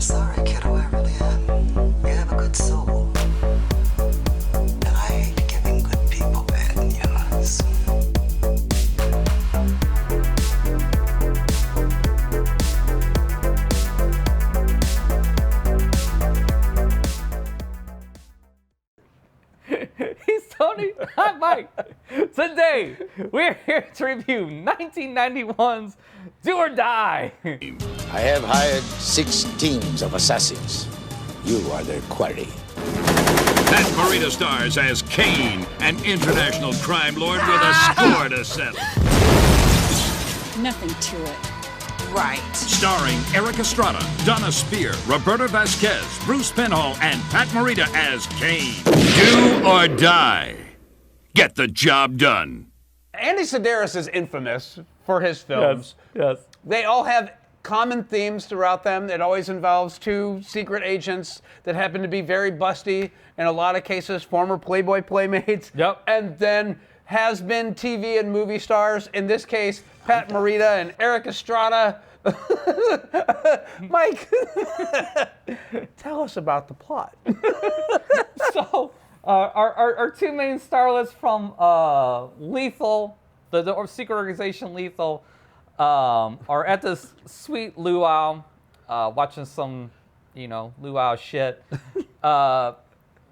I'm sorry, kiddo, I really am. You have a good soul. And I hate giving good people bad news. He's Tony. I'm Mike. Today, we're here to review 1991's Do or Die. I have hired 6 teams of assassins. You are their quarry. That Morita stars as Kane, an international crime lord with a score to settle. Nothing to it. Right. Starring Erik Estrada, Donna Spear, Roberta Vasquez, Bruce Penhall, and Pat Morita as Kane. Do or die. Get the job done. Andy Sidaris is infamous for his films. Yes. They all have common themes throughout them. It always involves 2 secret agents that happen to be very busty, in a lot of cases, former Playboy playmates. Yep. And then has-been TV and movie stars. In this case, Pat Morita and Erik Estrada. Mike, tell us about the plot. So, our 2 main starlets from Lethal, the secret organization Lethal, are at this sweet luau, watching some, luau shit.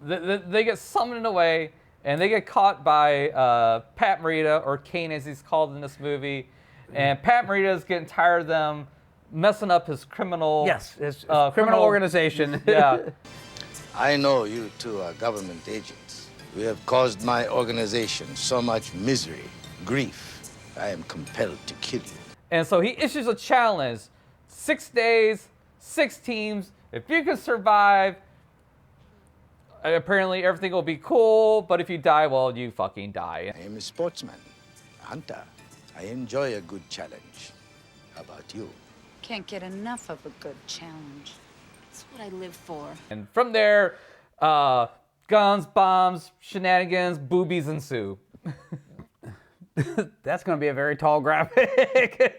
They get summoned away, and they get caught by Pat Morita, or Kane as he's called in this movie. And Pat Morita is getting tired of them messing up his criminal... Yes, his criminal organization. Yeah. I know you 2 are government agents. You have caused my organization so much misery, grief. I am compelled to kill you. And so he issues a challenge. 6 days, 6 teams. If you can survive, apparently everything will be cool. But if you die, well, you fucking die. I am a sportsman, a hunter. I enjoy a good challenge. How about you? Can't get enough of a good challenge. That's what I live for. And from there, guns, bombs, shenanigans, boobies ensue. That's going to be a very tall graphic.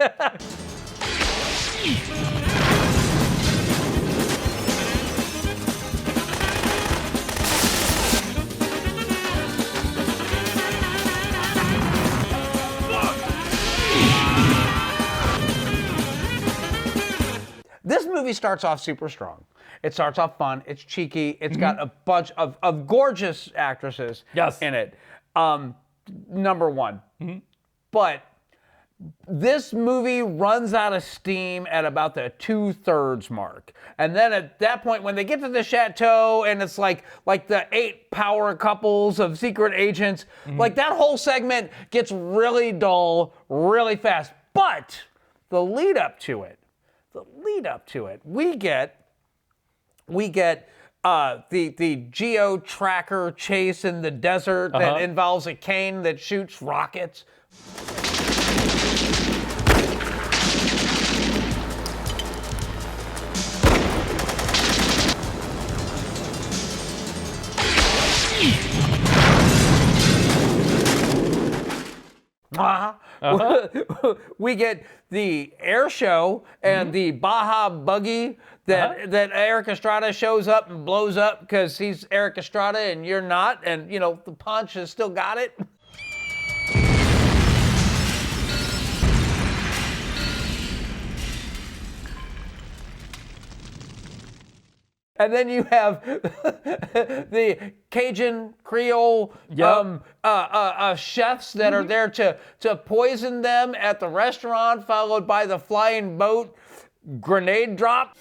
This movie starts off super strong. It starts off fun. It's cheeky. It's got a bunch of gorgeous actresses in it. Number one. But this movie runs out of steam at about the 2/3 mark. And then at that point, when they get to the chateau and it's like the 8 power couples of secret agents, like that whole segment gets really dull really fast. But the lead up to it, we get the geo tracker chase in the desert that involves a Kane that shoots rockets. We get the air show and the Baja buggy that Erik Estrada shows up and blows up because he's Erik Estrada and you're not, and the punch has still got it. And then you have the Cajun Creole chefs that are there to poison them at the restaurant, followed by the flying boat grenade drop.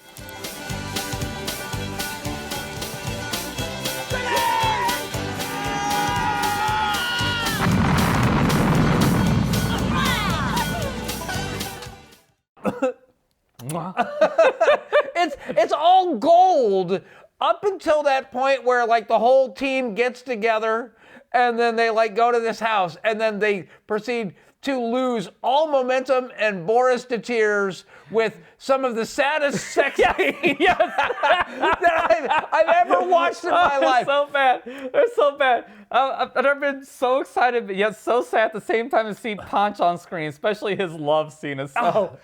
It's all gold up until that point where the whole team gets together and then they go to this house and then they proceed to lose all momentum and bore us to tears with some of the saddest sex scenes that I've ever watched in my life. So bad. They're so bad. I've never been so excited, but yet so sad at the same time to see Ponch on screen, especially his love scene is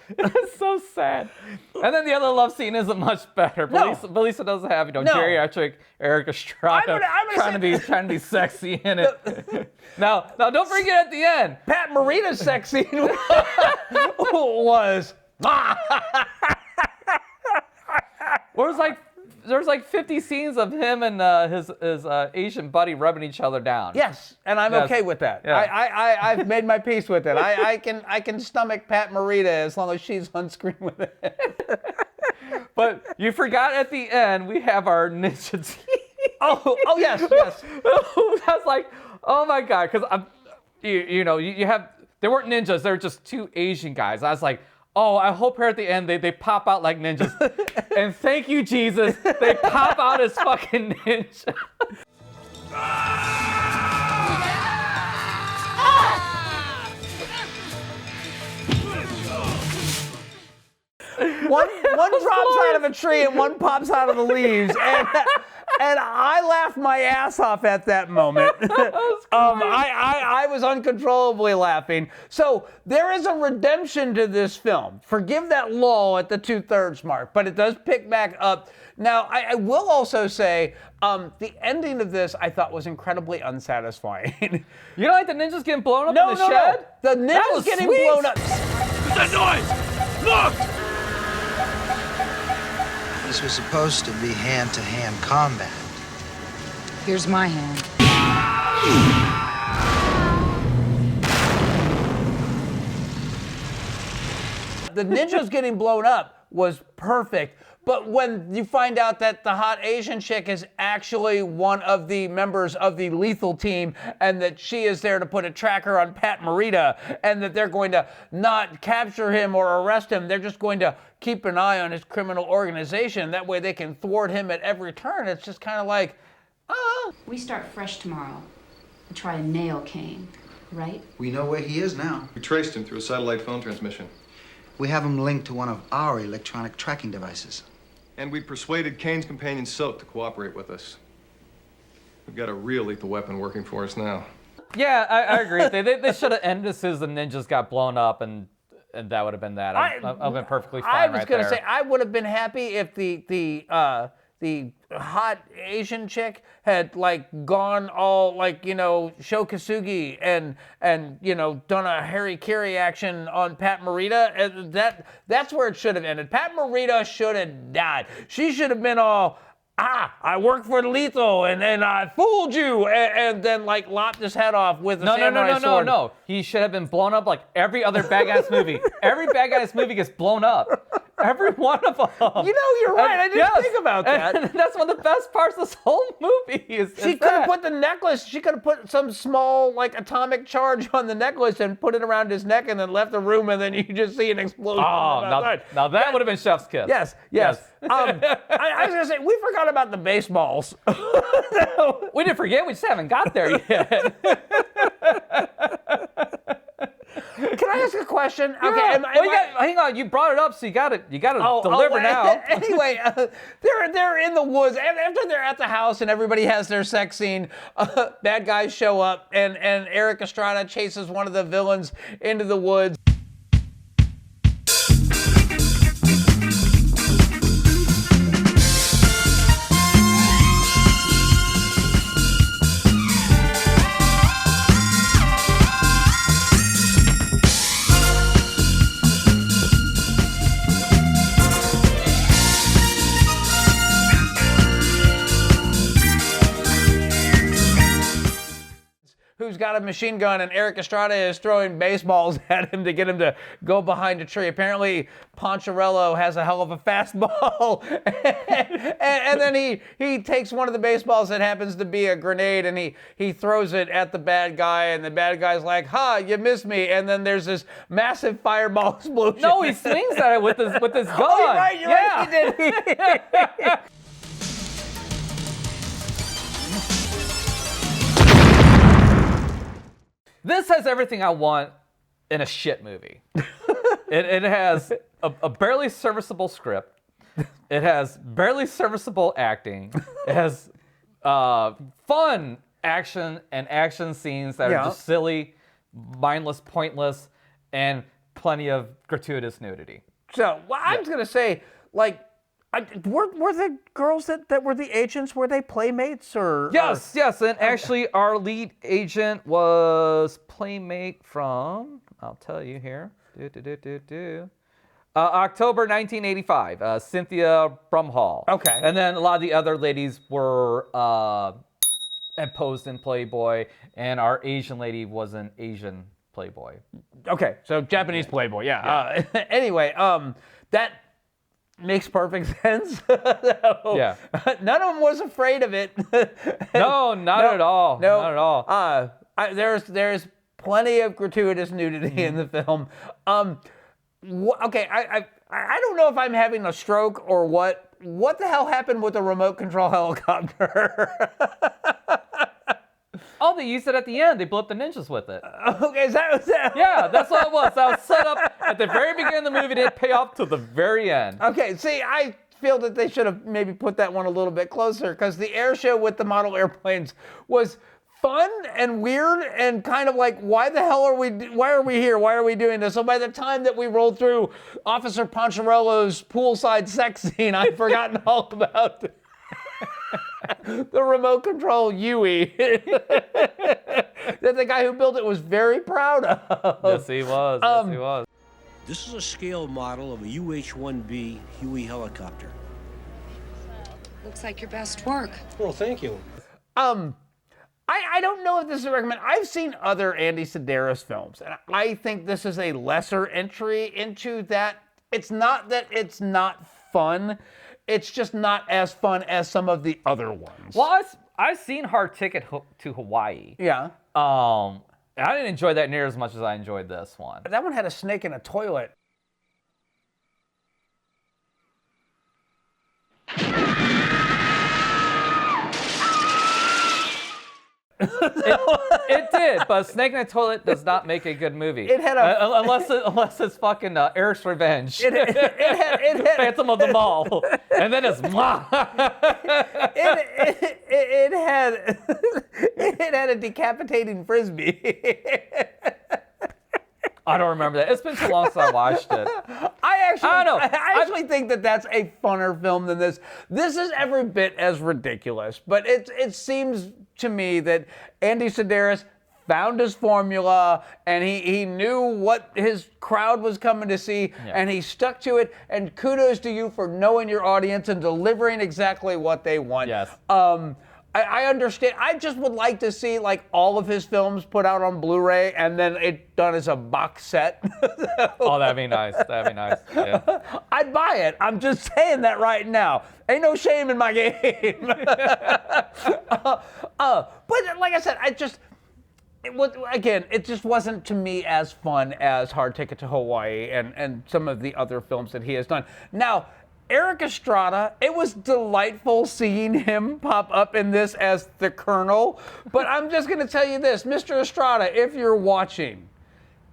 it's so sad. And then the other love scene isn't much better. Belisa doesn't have, geriatric Erik Estrada trying to be sexy in it. Now don't forget at the end. Pat Morita's sex scene was There's like 50 scenes of him and his Asian buddy rubbing each other down. Yes, and I'm okay with that. Yeah. I've made my peace with it. I can stomach Pat Morita as long as she's on screen with it. But you forgot at the end we have our ninja team. Oh yes. That's like, oh my god, because you have, they weren't ninjas, they were just two Asian guys. I was like, oh, I hope here at the end they pop out like ninjas. And thank you, Jesus, they pop out as fucking ninja. One drops out of a tree and one pops out of the leaves, and I laughed my ass off at that moment. I was uncontrollably laughing. So there is a redemption to this film. Forgive that lull at the 2/3 mark, but it does pick back up. Now, I will also say the ending of this I thought was incredibly unsatisfying. You don't like the ninjas getting blown up in the shed? No. The ninjas getting blown up. What's that noise? Look! This was supposed to be hand-to-hand combat. Here's my hand. The ninjas getting blown up was perfect. But when you find out that the hot Asian chick is actually one of the members of the lethal team and that she is there to put a tracker on Pat Morita and that they're going to not capture him or arrest him, they're just going to keep an eye on his criminal organization. That way they can thwart him at every turn. It's just kind of like, oh. We start fresh tomorrow and try to nail Kane, right? We know where he is now. We traced him through a satellite phone transmission. We have him linked to one of our electronic tracking devices. And we persuaded Kane's companion Silk to cooperate with us. We've got a real lethal weapon working for us now. Yeah, I agree. They should have ended as soon as the ninjas got blown up, and that would have been that. I've been perfectly fine I was going to say, I would have been happy if the hot Asian chick had like gone all like, Shokasugi and done a Harry Carey action on Pat Morita. And that's where it should have ended. Pat Morita should have died. She should have been all, I work for Lethal and I fooled you, and then like lopped his head off with a samurai sword. No. He should have been blown up like every other bad guy's movie. Every bad guy's movie gets blown up. Every one of them. You're right. I didn't think about that. And that's one of the best parts of this whole movie. She could have put the necklace. She could have put some small like atomic charge on the necklace and put it around his neck, and then left the room, and then you just see an explosion. Oh, now that would have been chef's kiss. Yes. I was gonna say we forgot about the baseballs. We didn't forget. We just haven't got there yet. Can I ask a question? Yeah. Okay, hang on. You brought it up, so you got to deliver now. Anyway, they're in the woods after they're at the house and everybody has their sex scene. Bad guys show up and Erik Estrada chases one of the villains into the woods. Who's got a machine gun, and Erik Estrada is throwing baseballs at him to get him to go behind a tree. Apparently, Poncherello has a hell of a fastball. and then he takes one of the baseballs that happens to be a grenade, and he throws it at the bad guy, and the bad guy's like, ha, you missed me. And then there's this massive fireball explosion. No, he swings at it with his gun. Oh, you're right, he did. This has everything I want in a shit movie. It has a barely serviceable script. It has barely serviceable acting. It has fun action and action scenes that are just silly, mindless, pointless, and plenty of gratuitous nudity. So I was gonna say, like, were the girls that were the agents, were they playmates or? Yes, and actually our lead agent was playmate from, I'll tell you here, October 1985, Cynthia Brimhall. Okay. And then a lot of the other ladies were posed in Playboy, and our Asian lady was an Asian Playboy. Okay, so Japanese Playboy, yeah. Anyway, that makes perfect sense. Yeah. None of them was afraid of it. No, not at all. No, Not at all. There's plenty of gratuitous nudity in the film. Okay, I don't know if I'm having a stroke or what. What the hell happened with the remote control helicopter? Oh, they used it at the end. They blew up the ninjas with it. Okay, is that? Yeah, that's what it was. That was set up at the very beginning of the movie. It didn't pay off to the very end. Okay, see, I feel that they should have maybe put that one a little bit closer, because the air show with the model airplanes was fun and weird and kind of like, why are we here? Why are we doing this? So by the time that we rolled through Officer Poncherello's poolside sex scene, I'd forgotten all about the remote control Yui that the guy who built it was very proud of. Yes, he was. Yes, he was. This is a scale model of a UH-1B Huey helicopter. Looks like your best work. Well, thank you. I don't know if this is a recommend. I've seen other Andy Sidaris films, and I think this is a lesser entry into that. It's not that it's not fun. It's just not as fun as some of the other ones. Well, I've seen Hard Ticket to Hawaii. Yeah. I didn't enjoy that near as much as I enjoyed this one. That one had a snake in a toilet. It did, but Snake in a Toilet does not make a good movie. It had unless it's fucking Eric's Revenge. It had Phantom of the Mall, and then it's it had a decapitating frisbee. I don't remember that. It's been so long since I watched it. I don't know. I actually think that that's a funner film than this. This is every bit as ridiculous, but it seems to me that Andy Sidaris found his formula, and he knew what his crowd was coming to see, and he stuck to it. And kudos to you for knowing your audience and delivering exactly what they want. Yes. I understand. I just would like to see like all of his films put out on Blu-ray and then it done as a box set. Oh, that'd be nice. That'd be nice. Yeah. I'd buy it. I'm just saying that right now. Ain't no shame in my game. But like I said, it just wasn't to me as fun as Hard Ticket to Hawaii and some of the other films that he has done. Now, Erik Estrada, it was delightful seeing him pop up in this as the Colonel. But I'm just going to tell you this, Mr. Estrada, if you're watching,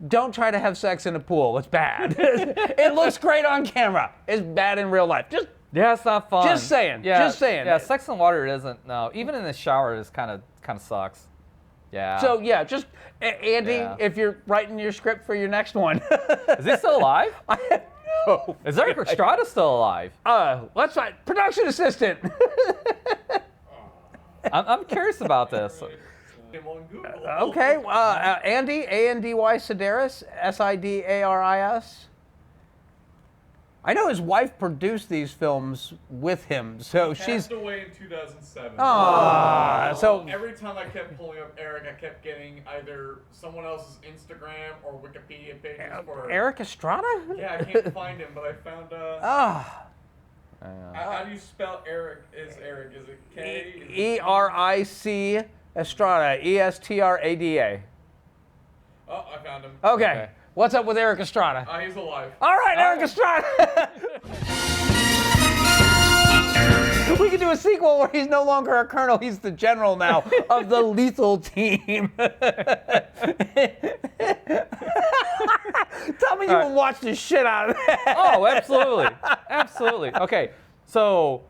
don't try to have sex in a pool. It's bad. It looks great on camera. It's bad in real life. Yeah, it's not fun. Just saying. Yeah, just saying. Yeah, sex in water isn't. No, even in the shower, it kind of sucks. Yeah. So yeah, just Andy, if you're writing your script for your next one, is he still alive? No. Is Erik Estrada still alive? Let's find production assistant. I'm curious about this. Okay, Andy, A-N-D-Y Sidaris, S-I-D-A-R-I-S. I know his wife produced these films with him, so she's... Passed away in 2007. So every time I kept pulling up Erik, I kept getting either someone else's Instagram or Wikipedia pages for... Erik Estrada? Yeah, I can't find him, but I found... how do you spell Erik? Is it K? E-R-I-C Estrada, E-S-T-R-A-D-A. Oh, I found him. Okay. What's up with Erik Estrada? He's alive. All right, Erik Estrada. We can do a sequel where he's no longer a colonel, he's the general now of the lethal team. Tell me you will watch the shit out of that. Oh, absolutely. Absolutely. Okay, so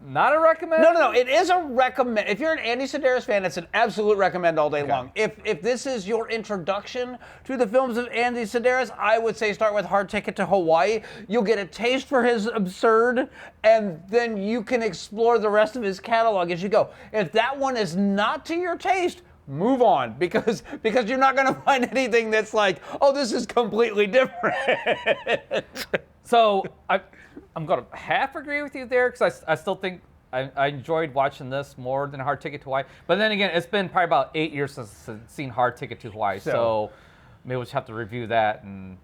not a recommend? No. It is a recommend. If you're an Andy Sidaris fan, it's an absolute recommend all day long. If this is your introduction to the films of Andy Sidaris, I would say start with Hard Ticket to Hawaii. You'll get a taste for his absurd, and then you can explore the rest of his catalog as you go. If that one is not to your taste, move on, because you're not going to find anything that's like, oh, this is completely different. So I'm going to half agree with you there, because I still think I enjoyed watching this more than Hard Ticket to Hawaii. But then again, it's been probably about 8 years since I've seen Hard Ticket to Hawaii, so maybe we'll just have to review that and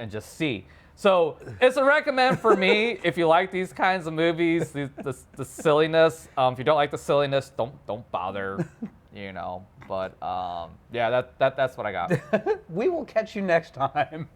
just see. So it's a recommend for me if you like these kinds of movies, the silliness. If you don't like the silliness, don't bother. But yeah, that's what I got. We will catch you next time.